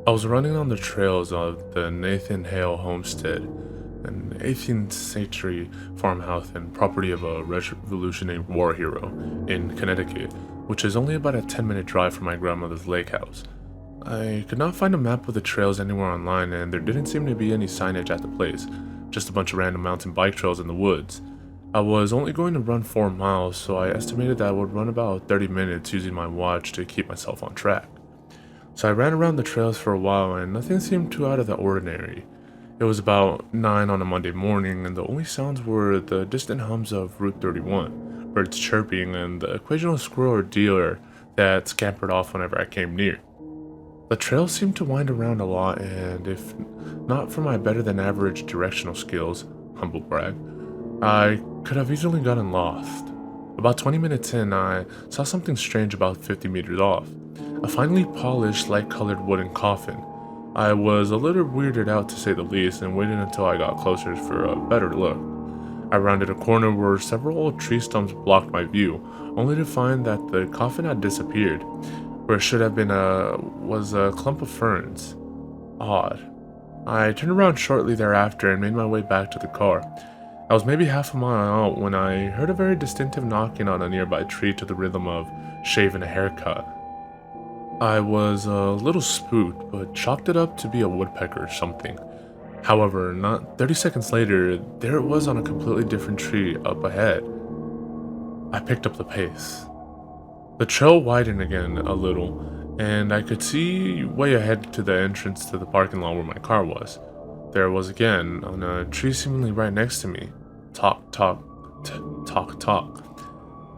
I was running on the trails of the Nathan Hale homestead, an 18th century farmhouse and property of a Revolutionary War hero in Connecticut, which is only about a 10-minute drive from my grandmother's lake house. I could not find a map of the trails anywhere online, and there didn't seem to be any signage at the place, just a bunch of random mountain bike trails in the woods. I was only going to run 4 miles, so I estimated that I would run about 30 minutes using my watch to keep myself on track. So I ran around the trails for a while and nothing seemed too out of the ordinary. It was about 9 on a Monday morning and the only sounds were the distant hums of Route 31, birds chirping, and the occasional squirrel or deer that scampered off whenever I came near. The trail seemed to wind around a lot, and if not for my better than average directional skills, humble brag, I could have easily gotten lost. About 20 minutes in, I saw something strange about 50 meters off. A finely polished, light-colored wooden coffin. I was a little weirded out to say the least and waited until I got closer for a better look. I rounded a corner where several old tree stumps blocked my view, only to find that the coffin had disappeared. Where it should have been was a clump of ferns. Odd. I turned around shortly thereafter and made my way back to the car. I was maybe half a mile out when I heard a very distinctive knocking on a nearby tree to the rhythm of "Shave and a Haircut." I was a little spooked, but chalked it up to be a woodpecker or something. However, not 30 seconds later, there it was on a completely different tree up ahead. I picked up the pace. The trail widened again a little, and I could see way ahead to the entrance to the parking lot where my car was. There it was again, on a tree seemingly right next to me. Talk, talk, talk, talk.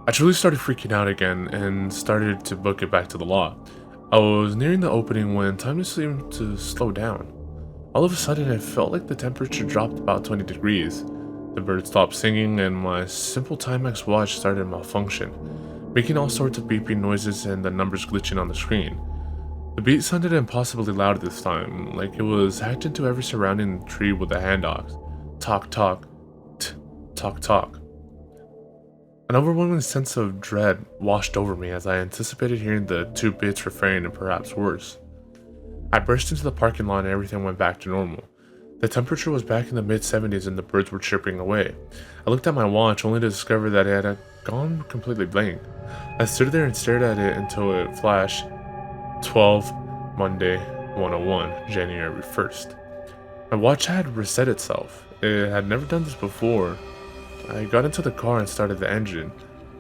I truly started freaking out again and started to book it back to the lot. I was nearing the opening when time seemed to slow down. All of a sudden, it felt like the temperature dropped about 20 degrees. The birds stopped singing, and my simple Timex watch started to malfunction, making all sorts of beeping noises and the numbers glitching on the screen. The beat sounded impossibly loud this time, like it was hacked into every surrounding tree with the handoffs. Talk, talk, talk, talk. An overwhelming sense of dread washed over me as I anticipated hearing the two bits refrain and perhaps worse. I burst into the parking lot and everything went back to normal. The temperature was back in the mid-70s and the birds were chirping away. I looked at my watch only to discover that it had gone completely blank. I stood there and stared at it until it flashed 12 Monday 101 January 1st. My watch had reset itself. It had never done this before. I got into the car and started the engine.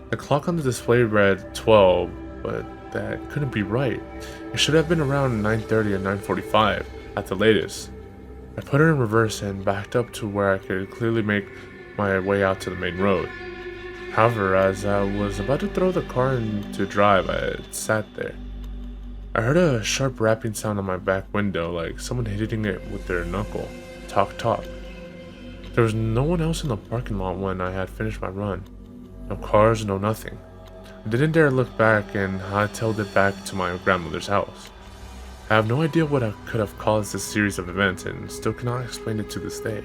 The clock on the display read 12, but that couldn't be right. It should have been around 9:30 and 9:45 at the latest. I put it in reverse and backed up to where I could clearly make my way out to the main road. However, as I was about to throw the car into drive, I sat there. I heard a sharp rapping sound on my back window, like someone hitting it with their knuckle. Talk, talk. There was no one else in the parking lot when I had finished my run. No cars, no nothing. I didn't dare look back and hightailed it back to my grandmother's house. I have no idea what could have caused this series of events and still cannot explain it to this day.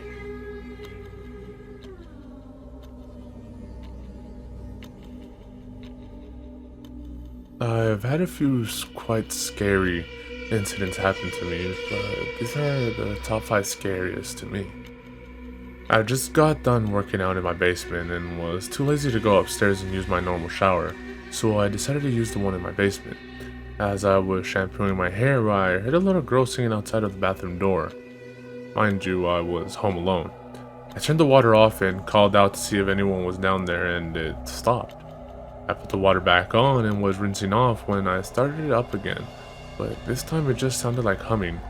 I've had a few quite scary incidents happen to me, but these are the top 5 scariest to me. I just got done working out in my basement and was too lazy to go upstairs and use my normal shower, so I decided to use the one in my basement. As I was shampooing my hair, I heard a little girl singing outside of the bathroom door. Mind you, I was home alone. I turned the water off and called out to see if anyone was down there, and it stopped. I put the water back on and was rinsing off when I started it up again, but this time it just sounded like humming.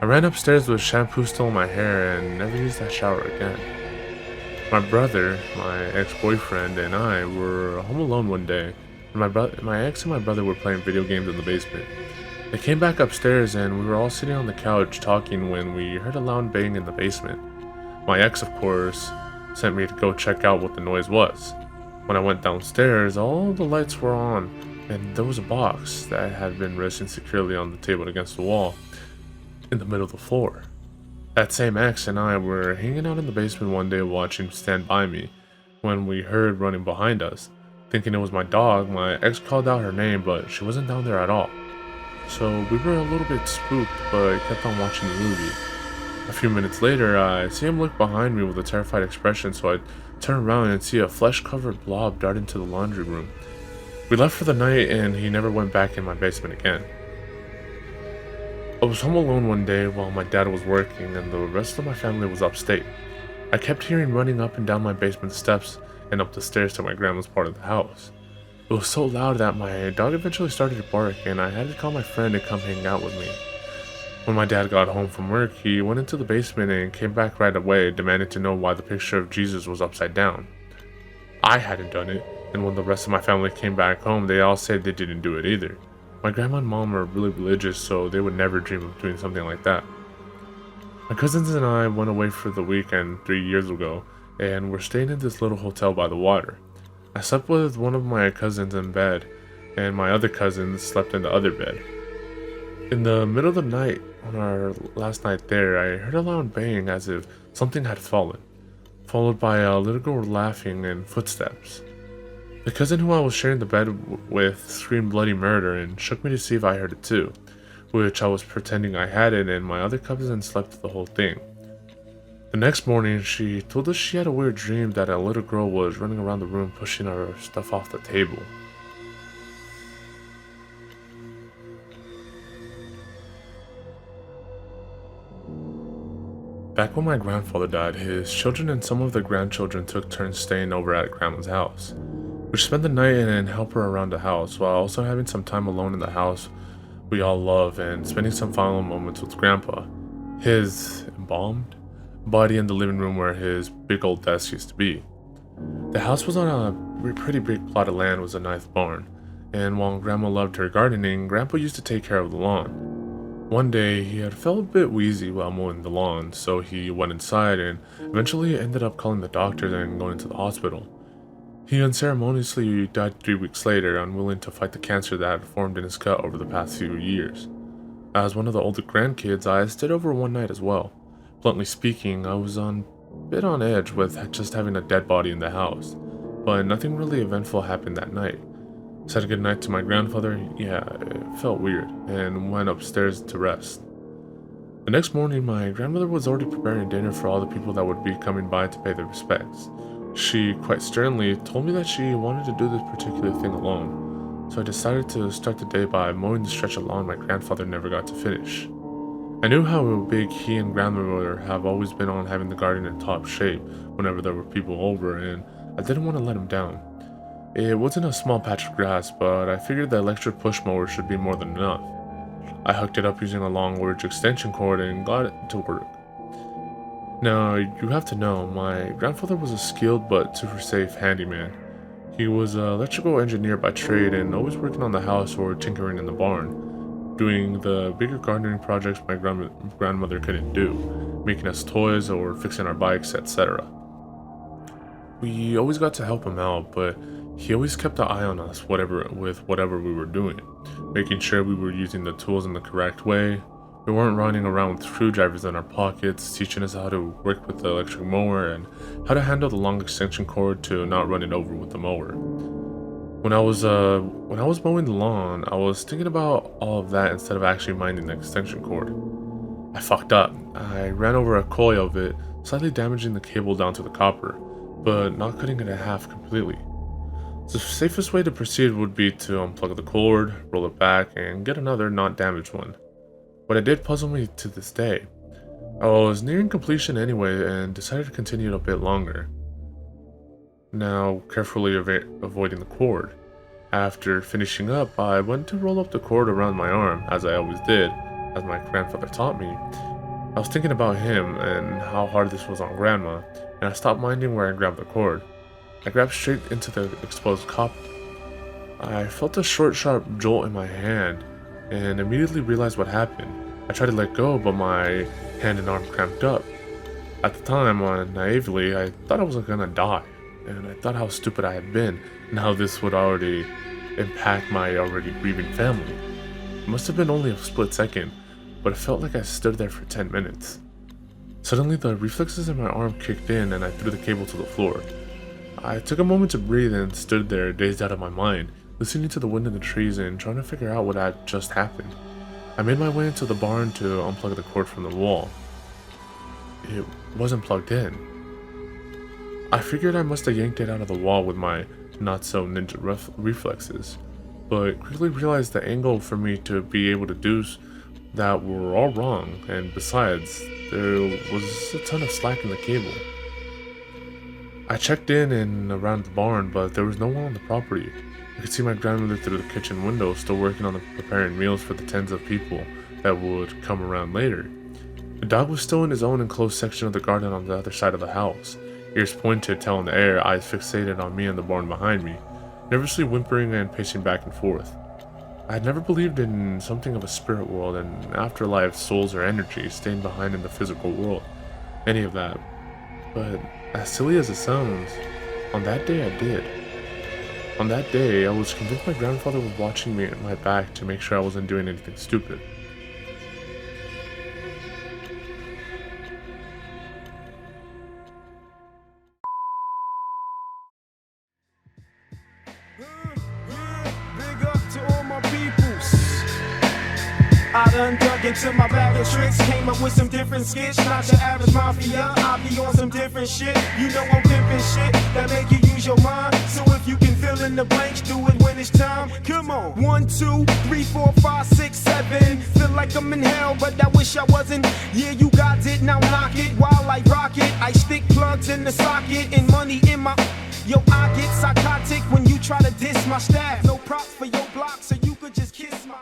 I ran upstairs with shampoo still in my hair and never used that shower again. My brother, my ex-boyfriend, and I were home alone one day, and my ex and my brother were playing video games in the basement. They came back upstairs and we were all sitting on the couch talking when we heard a loud bang in the basement. My ex, of course, sent me to go check out what the noise was. When I went downstairs, all the lights were on, and there was a box that had been resting securely on the table against the wall, in the middle of the floor. That same ex and I were hanging out in the basement one day watching Stand By Me, when we heard running behind us. Thinking it was my dog, my ex called out her name, but she wasn't down there at all. so we were a little bit spooked but kept on watching the movie. A few minutes later, I see him look behind me with a terrified expression, so I turn around and see a flesh-covered blob dart into the laundry room. We left for the night and he never went back in my basement again. I was home alone one day while my dad was working and the rest of my family was upstate. I kept hearing running up and down my basement steps and up the stairs to my grandma's part of the house. It was so loud that my dog eventually started to bark and I had to call my friend to come hang out with me. When my dad got home from work, he went into the basement and came back right away, demanding to know why the picture of Jesus was upside down. I hadn't done it, and when the rest of my family came back home, they all said they didn't do it either. My grandma and mom are really religious, so they would never dream of doing something like that. My cousins and I went away for the weekend 3 years ago, and we're staying in this little hotel by the water. I slept with one of my cousins in bed, and my other cousins slept in the other bed. In the middle of the night, on our last night there, I heard a loud bang as if something had fallen, followed by a little girl laughing and footsteps. The cousin who I was sharing the bed with screamed bloody murder and shook me to see if I heard it too, which I was pretending I hadn't, and my other cousin slept through the whole thing. The next morning, she told us she had a weird dream that a little girl was running around the room pushing our stuff off the table. Back when my grandfather died, his children and some of the grandchildren took turns staying over at Grandma's house. We spent the night and helped her around the house, while also having some time alone in the house we all love and spending some final moments with Grandpa. His embalmed body in the living room where his big old desk used to be. The house was on a pretty big plot of land with a nice barn, and while Grandma loved her gardening, Grandpa used to take care of the lawn. One day, he had felt a bit wheezy while mowing the lawn, so he went inside and eventually ended up calling the doctor and going to the hospital. He unceremoniously died 3 weeks later, unwilling to fight the cancer that had formed in his gut over the past few years. As one of the older grandkids, I stayed over one night as well. Bluntly speaking, I was a bit on edge with just having a dead body in the house, but nothing really eventful happened that night. Said goodnight to my grandfather, yeah, it felt weird, and went upstairs to rest. The next morning, my grandmother was already preparing dinner for all the people that would be coming by to pay their respects. She quite sternly told me that she wanted to do this particular thing alone, so I decided to start the day by mowing the stretch of lawn my grandfather never got to finish. I knew how big he and grandmother have always been on having the garden in top shape whenever there were people over, and I didn't want to let him down. It wasn't a small patch of grass, but I figured the electric push mower should be more than enough. I hooked it up using a long orange extension cord and got it to work. Now, you have to know, my grandfather was a skilled but super safe handyman. He was an electrical engineer by trade and always working on the house or tinkering in the barn, doing the bigger gardening projects my grandmother couldn't do, making us toys or fixing our bikes, etc. We always got to help him out, but he always kept an eye on us with whatever we were doing, making sure we were using the tools in the correct way. We weren't running around with screwdrivers in our pockets, teaching us how to work with the electric mower and how to handle the long extension cord to not run it over with the mower. When I was mowing the lawn, I was thinking about all of that instead of actually minding the extension cord. I fucked up. I ran over a coil of it, slightly damaging the cable down to the copper, but not cutting it in half completely. The safest way to proceed would be to unplug the cord, roll it back, and get another not damaged one. But it did puzzle me to this day. I was nearing completion anyway and decided to continue it a bit longer. Now, carefully avoiding the cord. After finishing up, I went to roll up the cord around my arm, as I always did, as my grandfather taught me. I was thinking about him and how hard this was on Grandma, and I stopped minding where I grabbed the cord. I grabbed straight into the exposed copper. I felt a short, sharp jolt in my hand, and immediately realized what happened. I tried to let go, but my hand and arm cramped up. At the time, naively, I thought I was gonna die, and I thought how stupid I had been, and how this would already impact my already grieving family. It must have been only a split second, but it felt like I stood there for 10 minutes. Suddenly, the reflexes in my arm kicked in, and I threw the cable to the floor. I took a moment to breathe and stood there, dazed out of my mind, listening to the wind in the trees and trying to figure out what had just happened. I made my way into the barn to unplug the cord from the wall. It wasn't plugged in. I figured I must have yanked it out of the wall with my not-so-ninja reflexes, but quickly realized the angle for me to be able to do that were all wrong, and besides, there was a ton of slack in the cable. I checked in and around the barn, but there was no one on the property. I could see my grandmother through the kitchen window, still working on preparing meals for the tens of people that would come around later. The dog was still in his own enclosed section of the garden on the other side of the house, ears pointed, tail in the air, eyes fixated on me and the barn behind me, nervously whimpering and pacing back and forth. I had never believed in something of a spirit world and afterlife, souls or energy staying behind in the physical world, any of that. But as silly as it sounds, on that day I did. On that day, I was convinced my grandfather was watching me at my back to make sure I wasn't doing anything stupid. Big up to all my peoples. I done dug into my bag of tricks, came up with some different skits. Not your average mafia, I be on some different shit. You know I'm pimping shit that make you use your mind. So if you can fill in the blanks, do it when it's time. Come on. 1, 2, 3, 4, 5, 6, 7. Feel like I'm in hell, but I wish I wasn't. Yeah, you got it, now knock it while I rock it. I stick plugs in the socket and money in my. Yo, I get psychotic when you try to diss my staff. No props for your block, so you could just kiss my.